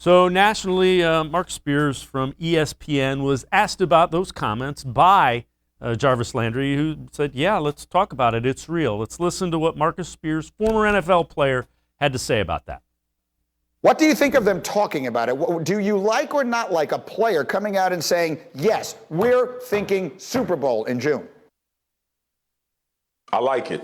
So nationally, Marcus Spears from ESPN was asked about those comments by Jarvis Landry, who said, yeah, let's talk about it. It's real. Let's listen to what Marcus Spears, former NFL player, had to say about that. What do you think of them talking about it? Do you like or not like a player coming out and saying, yes, we're thinking Super Bowl in June? I like it.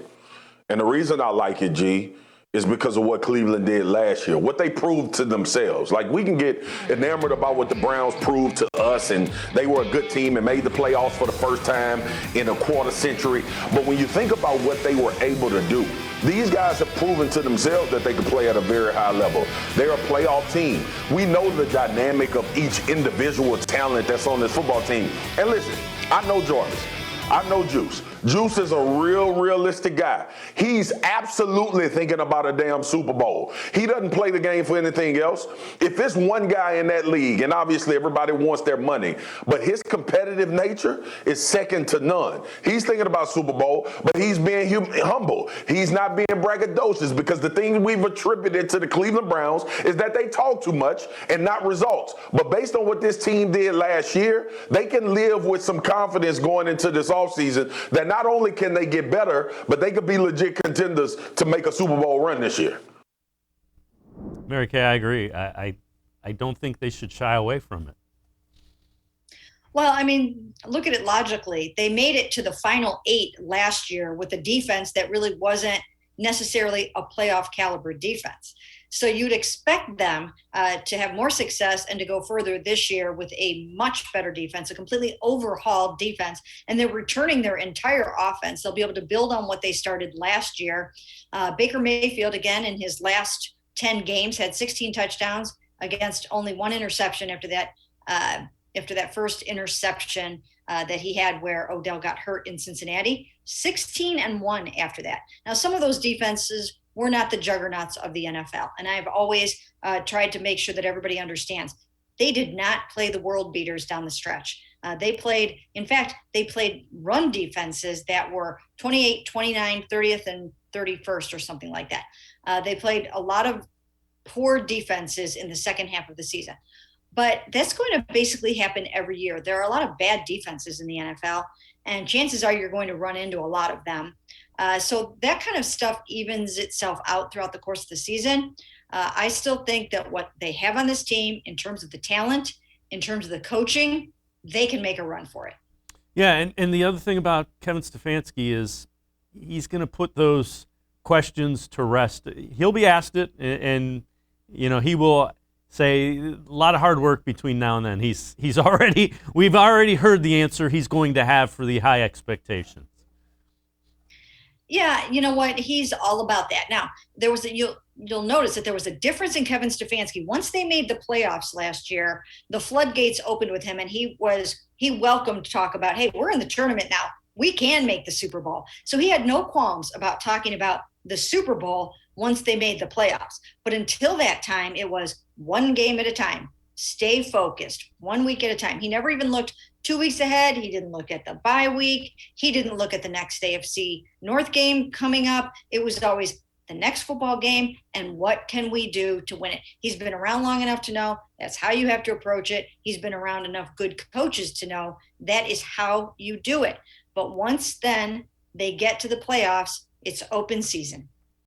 And the reason I like it, G, is because of what Cleveland did last year, what they proved to themselves. Like, we can get enamored about what the Browns proved to us, and they were a good team and made the playoffs for the first time in a quarter century. But when you think about what they were able to do, these guys have proven to themselves that they can play at a very high level. They're a playoff team. We know the dynamic of each individual talent that's on this football team. And listen, I know Jarvis. I know Juice. Juice is a realistic guy. He's absolutely thinking about a damn Super Bowl. He doesn't play the game for anything else. If it's one guy in that league, and obviously everybody wants their money, but his competitive nature is second to none. He's thinking about Super Bowl, but he's being humble. He's not being braggadocious, because the thing we've attributed to the Cleveland Browns is that they talk too much and not results. But based on what this team did last year, they can live with some confidence going into this offseason that not only can they get better, but they could be legit contenders to make a Super Bowl run this year. Mary Kay, I agree. I don't think they should shy away from it. Well, I mean, look at it logically. They made it to the final 8 last year with a defense that really wasn't necessarily a playoff caliber defense. So you'd expect them to have more success and to go further this year with a much better defense, a completely overhauled defense, and they're returning their entire offense. They'll be able to build on what they started last year. Baker Mayfield, again, in his last 10 games, had 16 touchdowns against only 1 interception after that first interception that he had where Odell got hurt in Cincinnati. 16-1 after that. Now, some of those defenses were not the juggernauts of the NFL. And I've always tried to make sure that everybody understands they did not play the world beaters down the stretch. They played run defenses that were 28, 29, 30th, and 31st or something like that. They played a lot of poor defenses in the second half of the season. But that's going to basically happen every year. There are a lot of bad defenses in the NFL, and chances are you're going to run into a lot of them. So that kind of stuff evens itself out throughout the course of the season. I still think that what they have on this team in terms of the talent, in terms of the coaching, they can make a run for it. Yeah, and the other thing about Kevin Stefanski is he's going to put those questions to rest. He'll be asked it, and he will say a lot of hard work between now and then. We've already heard the answer he's going to have for the high expectations. Yeah, you know what? He's all about that. Now, you'll notice that there was a difference in Kevin Stefanski. Once they made the playoffs last year, the floodgates opened with him, and he welcomed talk about, hey, we're in the tournament now. We can make the Super Bowl. So he had no qualms about talking about the Super Bowl once they made the playoffs. But until that time, it was one game at a time. Stay focused, 1 week at a time. He never even looked 2 weeks ahead. He didn't look at the bye week. He didn't look at the next AFC North game coming up. It was always the next football game and what can we do to win it. He's been around long enough to know that's how you have to approach it. He's been around enough good coaches to know that is how you do it. But once then they get to the playoffs, it's open season.